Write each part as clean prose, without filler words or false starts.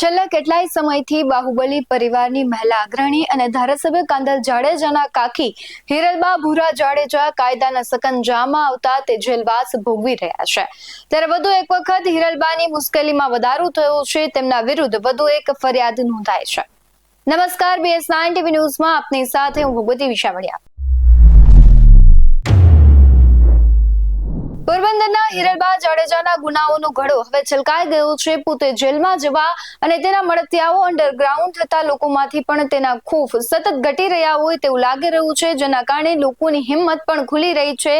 છેલ્લા કેટલાય સમયથી બાહુબલી પરિવારની મહિલા અગ્રણી અને ધારાસભ્ય કાંદલ જાડેજાના કાકી હિરલબા ભૂરા જાડેજા કાયદાના સકંજામાં આવતા તે જેલવાસ ભોગવી રહ્યા છે। ત્યારે વધુ એક વખત હિરલબાની મુશ્કેલીમાં વધારો થયો છે। તેમના વિરુદ્ધ વધુ એક ફરિયાદ નોંધાઈ છે। નમસ્કાર, BS9 TV ન્યૂઝમાં આપની સાથે હું ભગવતી વિશાવડિયા। પોરબંદરના હિરલબા જાડેજાના ગુનાઓનો ઘડો હવે છલકાઈ ગયો છે। પોતે જેલમાં જવા અને તેના મળતિયાઓ અંડરગ્રાઉન્ડ થતા લોકોમાંથી પણ તેના ખોફ સતત ઘટી રહ્યા હોય તેવું લાગી રહ્યું છે, જેના કારણે લોકોની હિંમત પણ ખુલી રહી છે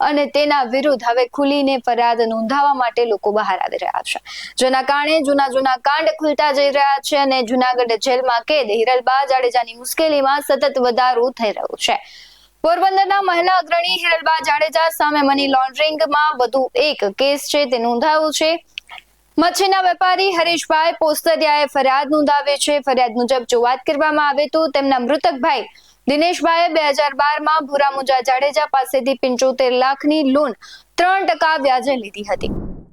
અને તેના વિરુદ્ધ હવે ખુલીને ફરિયાદ નોંધાવવા માટે લોકો બહાર આવી રહ્યા છે, જેના કારણે જૂના કાંડ ખુલતા જઈ રહ્યા છે અને જૂનાગઢ જેલમાં કેદ હિરલબા જાડેજાની મુશ્કેલીમાં સતત વધારો થઈ રહ્યો છે। પોરબંદરના મહિલા અગ્રણી હિરલબા જાડેજા સામે મની લોન્ડરિંગમાં વધુ એક કેસ છે તે નોંધાયો છે। મચ્છીના વેપારી હરીશભાઈ પોસ્તરિયાએ ફરિયાદ નોંધાવી છે। ફરિયાદ મુજબ જો વાત કરવામાં આવે તો તેમના મૃતક ભાઈ દિનેશભાઈએ 2012માં ભૂરામુજા જાડેજા પાસેથી 75 લાખની લોન 3% ब्याजे ली थी।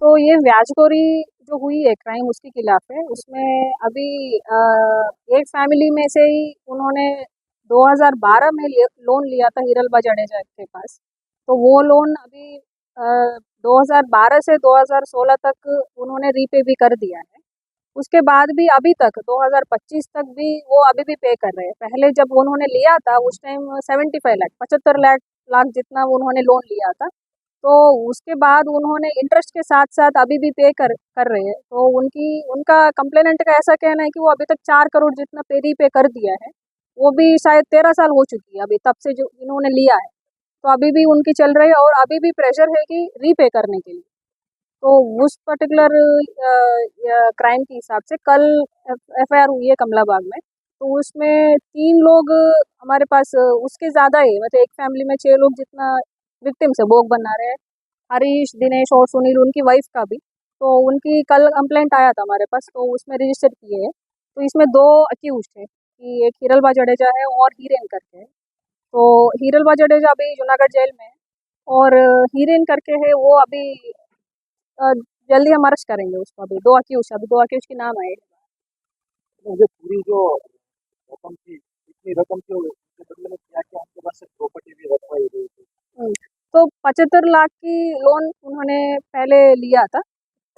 तो ये ब्याजखोरी जो हुई है क्राइम उसके खिलाफ है। उसमें अभी एक फैमिली में से ही उन्होंने 2012 में लोन लिया था हिरलबा जाडेजा के पास। तो वो लोन अभी 2012 से 2016 तक उन्होंने रीपे भी कर दिया है। उसके बाद भी अभी तक 2025 तक भी वो अभी भी पे कर रहे हैं। पहले जब उन्होंने लिया था उस टाइम 75 लाख जितना उन्होंने लोन लिया था, तो उसके बाद उन्होंने इंटरेस्ट के साथ साथ अभी भी पे कर रहे हैं। तो उनका कंप्लेनेंट का ऐसा कहना है कि वो अभी तक 4 करोड़ जितना रीपे कर दिया है। वो भी शायद 13 साल हो चुकी है अभी तब से जो इन्होंने लिया है, तो अभी भी उनकी चल रही है और अभी भी प्रेशर है कि रीपे करने के लिए। तो उस पर्टिकुलर क्राइम के हिसाब से कल FIR हुई है कमलाबाग में। तो उसमें 3 लोग हमारे पास उसके ज़्यादा ही, मतलब एक फैमिली में 6 लोग जितना विक्टिम से भोग बना रहे हैं, हरीश, दिनेश और सुनील, उनकी वाइफ का भी। तो उनकी कल कंप्लेंट आया था हमारे पास, तो उसमें रजिस्टर किए हैं। तो इसमें 2 अक्यूज थे कि एक हिरलबा जडेजा है और हीरेन करके है। तो हिरलबा जडेजा अभी जूनागढ़ जेल में है और हीरेन करके है वो अभी जल्दी हम अरेस्ट करेंगे उसको। अभी 2 अक्यूज के नाम आए। मुझे पूरी जो रकम थी, इतनी रकम थी, उसके बदले में क्या-क्या उनके पास से प्रॉपर्टी भी रखवाई गई थी। तो 75 लाख की लोन उन्होंने पहले लिया था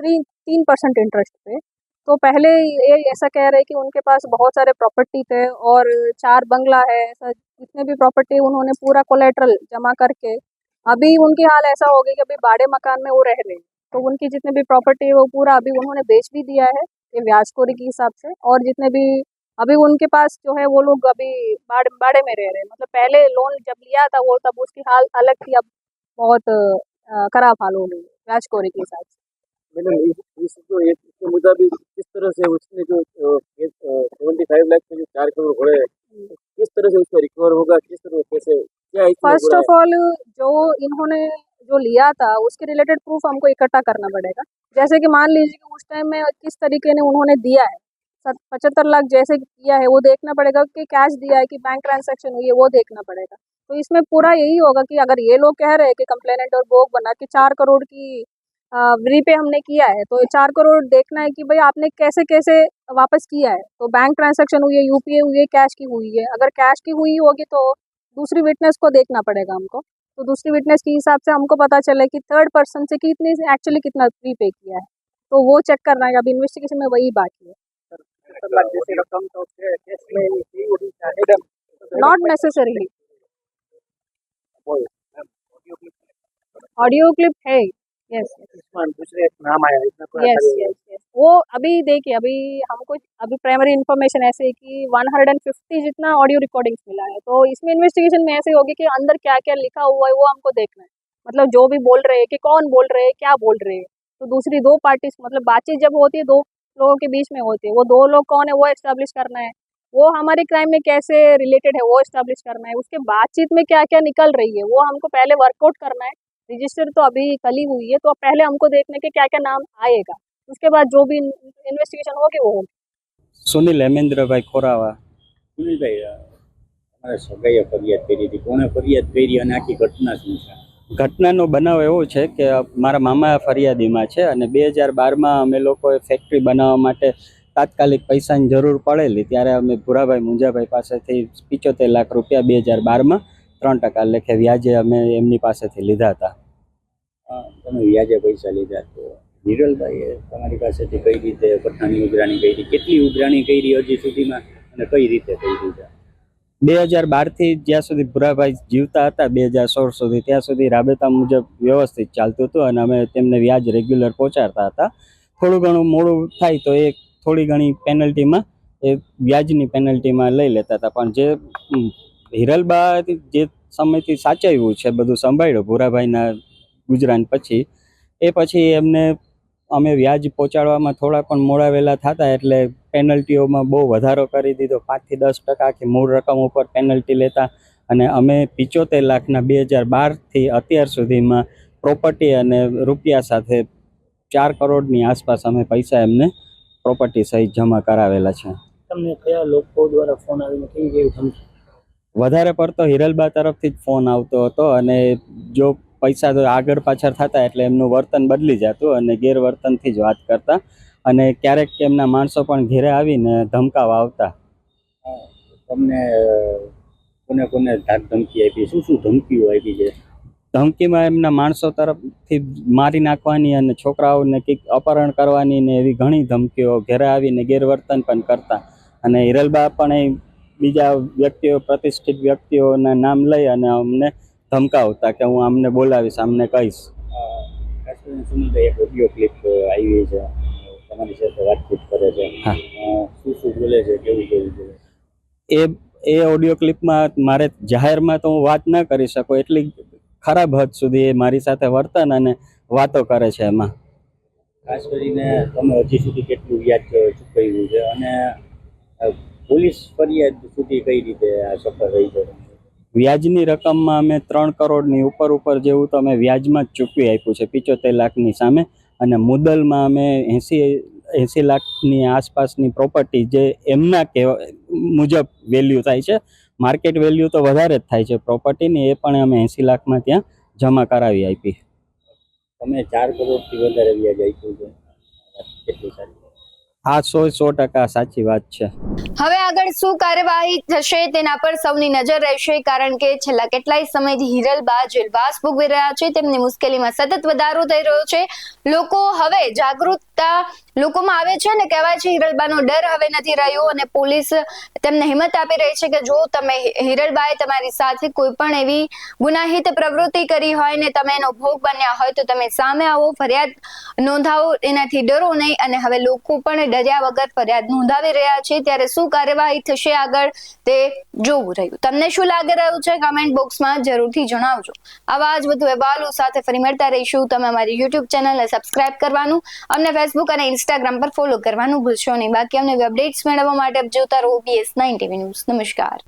3% इंटरेस्ट पे। तो पहले ये ऐसा कह रहे कि उनके पास बहुत सारे प्रॉपर्टी थे और 4 बंगला है, ऐसा जितने भी प्रॉपर्टी उन्होंने पूरा कोलेट्रल जमा करके अभी उनकी हाल ऐसा हो गई कि अभी बाड़े मकान में वो रह रहे हैं। तो उनकी जितने भी प्रॉपर्टी है वो पूरा अभी उन्होंने बेच भी दिया है ये ब्याजखोरी के हिसाब से। और जितने भी अभी उनके पास जो है वो लोग अभी बाड़े में रह रहे हैं। मतलब पहले लोन जब लिया था वो तब उसकी हाल अलग थी, अब बहुत खराब हाल हो गई ब्याजखोरी के हिसाब से। मैंने इस जो एक के मुताबिक किस तरह से उसने जो 75 लाख के जो 4 करोड़ भरे, किस तरह से उसका रिकवर होगा, किस तरह कैसे क्या? फर्स्ट ऑफ ऑल जो इन्होंने जो लिया था उसके रिलेटेड प्रूफ हमको इकट्ठा करना पड़ेगा। जैसे कि मान लीजिए कि उस टाइम में किस तरीके ने उन्होंने दिया है, 75 लाख जैसे किया है वो देखना पड़ेगा कि कैश दिया है कि बैंक ट्रांजैक्शन हुई है, वो देखना पड़ेगा। तो इसमें पूरा यही होगा कि अगर ये लोग कह रहे हैं कि कंप्लेनेंट और भोग बना कि 4 करोड़ की रीपे हमने किया है, तो 4 करोड़ देखना है कि भाई आपने कैसे कैसे वापस किया है। तो बैंक ट्रांजैक्शन हुई है, UPA हुई है, कैश की हुई है। अगर कैश की हुई होगी तो दूसरी विटनेस को देखना पड़ेगा हमको। तो दूसरी विटनेस के हिसाब से हमको पता चले कि थर्ड पर्सन से कि एक्चुअली कितना रीपे किया है, तो वो चेक करना है। अभी इन्वेस्टिगेशन में वही बाकी है। नॉट नेसेसरीली ऑडियो क्लिप है। यस दूसरे नाम आया यस। वो अभी देखिए, अभी हमको अभी प्राइमरी इन्फॉर्मेशन ऐसे है कि 150 जितना ऑडियो रिकॉर्डिंग्स मिला है। तो इसमें इन्वेस्टिगेशन में ऐसे होगी कि अंदर क्या क्या लिखा हुआ है वो हमको देखना है। मतलब जो भी बोल रहे हैं कि कौन बोल रहे हैं, क्या बोल रहे हैं। तो दूसरी 2 पार्टीज, मतलब बातचीत जब होती है 2 लोगों के बीच में होती है, वो 2 लोग कौन है वो एस्टेब्लिश करना है। वो हमारे क्राइम में कैसे रिलेटेड है वो एस्टेब्लिश करना है। उसके बातचीत में क्या क्या निकल रही है वो हमको पहले वर्कआउट करना है। रजिस्टर तो अभी कल ही हुई है, तो पहले हमको देखने के क्या क्या नाम आएगा, उसके बाद जो भी इन्वेस्टिगेशन होगी वो होगी। सुनील हेमेन्द्रभाई खोरावा। સુનિલભાઈ, અમારા સગાઈએ ફરિયાદ કરી હતી, કોણે ફરિયાદ કરી અને આખી ઘટના શું છે? ઘટનાનો બનાવ એવો છે કે મારા મામા ફરિયાદીમાં છે અને 2012માં અમે લોકોએ ફેક્ટરી બનાવવા માટે તાત્કાલિક પૈસાની જરૂર પડેલી ત્યારે અમે ભૂરાભાઈ મુંજાભાઈ પાસેથી 75 લાખ રૂપિયા 2012માં 3% લેખે વ્યાજે અમે એમની પાસેથી લીધા હતા. તમે વ્યાજે પૈસા લીધા તો હિરલભાઈએ તમારી પાસેથી કઈ રીતે પઠ્ઠાની ઉઘરાણી કરી, કેટલી ઉઘરાણી કરી હજી સુધીમાં અને કઈ રીતે કરી છે? 2012થી જ્યાં સુધી ભૂરાભાઈ જીવતા હતા 2016 સુધી ત્યાં સુધી રાબેતા મુજબ વ્યવસ્થિત ચાલતું હતું અને અમે તેમને વ્યાજ રેગ્યુલર પહોંચાડતા હતા. થોડું ઘણું મોડું થાય તો એ થોડી ઘણી પેનલ્ટીમાં એ વ્યાજની પેનલ્ટીમાં લઈ લેતા હતા. પણ જે હિરલબા જે સમયથી સાચવ્યું છે, બધું સંભાળ્યું ભૂરાભાઈના ગુજરાન પછી, એ પછી એમને અમે વ્યાજ પહોંચાડવામાં થોડા પણ મોડા વહેલા થતા એટલે પેનલ્ટીઓમાં બહુ વધારો કરી દીધો. 5 થી 10% આખી મૂળ રકમ ઉપર પેનલ્ટી લેતા અને અમે 75 લાખના 2012થી અત્યાર સુધીમાં પ્રોપર્ટી અને રૂપિયા સાથે 4 કરોડની આસપાસ અમે પૈસા એમને પ્રોપર્ટી સહિત જમા કરાવેલા છે. તમને કયા લોકો દ્વારા ફોન આવીને કેવી કેવી ધમકી? વધારે પડતો હિરલબા તરફથી જ ફોન આવતો હતો અને જો પૈસા તો આગળ પાછળ થતા એટલે એમનું વર્તન બદલી જતું અને ગેરવર્તનથી જ વાત કરતા અને ક્યારેક એમના માણસો પણ ઘેરે આવીને ધમકાવા આવતા. તમને કોને કોને ધાક ધમકી આપી, શું શું ધમકીઓ આપી છે? ધમકીમાં એમના માણસો તરફથી મારી નાખવાની અને છોકરાઓને કંઈક અપહરણ કરવાની ને એવી ઘણી ધમકીઓ, ઘેરે આવીને ગેરવર્તન પણ કરતા અને હિરલબા પણ એ બીજા વ્યક્તિઓ, પ્રતિષ્ઠિત વ્યક્તિઓના નામ લઈ અને અમને ધમકાવતા કે હું આમને બોલાવીશ, આમને કહીશ. ખાસ કરીને સુનિલભાઈ એક ઓડિયો ક્લિપ આવી છે, તમારી સાથે વાતચીત કરે છે. હા. શું શું બોલે છે, કેવું કેવું બોલે છે? એ ઓડિયો ક્લિપમાં મારે જાહેરમાં તો હું વાત ન કરી શકું, એટલી ખરાબ હદ સુધી એ મારી સાથે વર્તન અને વાતો કરે છે. એમાં ખાસ કરીને તમે હજી સુધી કેટલું વ્યાજ ચૂકવ્યું છે અને પોલીસ ફરિયાદ સુધી કઈ રીતે આ સફળ રહી છે? વ્યાજની રકમમાં અમે 3 કરોડની ઉપર જેવું તો અમે વ્યાજમાં જ ચૂકવી આપ્યું છે 75 લાખની સામે અને મુદ્દલમાં અમે 80 લાખની આસપાસની પ્રોપર્ટી જે એમના મુજબ વેલ્યુ થાય છે, માર્કેટ વેલ્યુ તો વધારે જ થાય છે પ્રોપર્ટીની, એ પણ અમે 80 લાખમાં ત્યાં જમા કરાવી આપી. તમે 4 કરોડથી વધારે વ્યાજ આપ્યું છે, કેટલી સારી? આ 100% સાચી વાત છે. હવે આગળ શું કાર્યવાહી થશે તેના પર સૌની નજર રહેશે, કારણ કે છેલ્લા કેટલાય સમયથી હિરલબા જેલવાસ ભોગવી રહ્યા છે. તેમની મુશ્કેલીમાં સતત વધારો થઈ રહ્યો છે. લોકો હવે જાગૃતતા લોકોમાં આવે છે ને કહેવાય છે હિરલબાનો ડર હવે નથી રહ્યો અને પોલીસ તેમને હિંમત આપી રહી છે કે જો તમે હિરલબાએ તમારી સાથે કોઈ પણ એવી ગુનાહિત પ્રવૃત્તિ કરી હોય ને તમે એનો ભોગ બન્યા હોય તો તમે સામે આવો, ફરિયાદ નોંધાવો, એનાથી ડરો નહીં. અને હવે લોકો પણ ડર્યા વગર ફરિયાદ નોંધાવી રહ્યા છે. ત્યારે શું કાર્યવાહી થશે આગળ તે જોવું રહ્યું. તમને શું લાગી રહ્યું છે કમેન્ટ બોક્સમાં જરૂરથી જણાવજો. આવા જ વધુ અહેવાલો સાથે ફરી મળતા રહીશું. તમે અમારી YouTube ચેનલને સબસ્ક્રાઇબ કરવાનું, અમને ફેસબુક અને ઇન્સ્ટાગ્રામ પર ફોલો કરવાનું ભૂલશો નહીં. બાકી અમને અપડેટ્સ મેળવવા માટે જોતા રહો BS9 TV ન્યૂઝ. નમસ્કાર.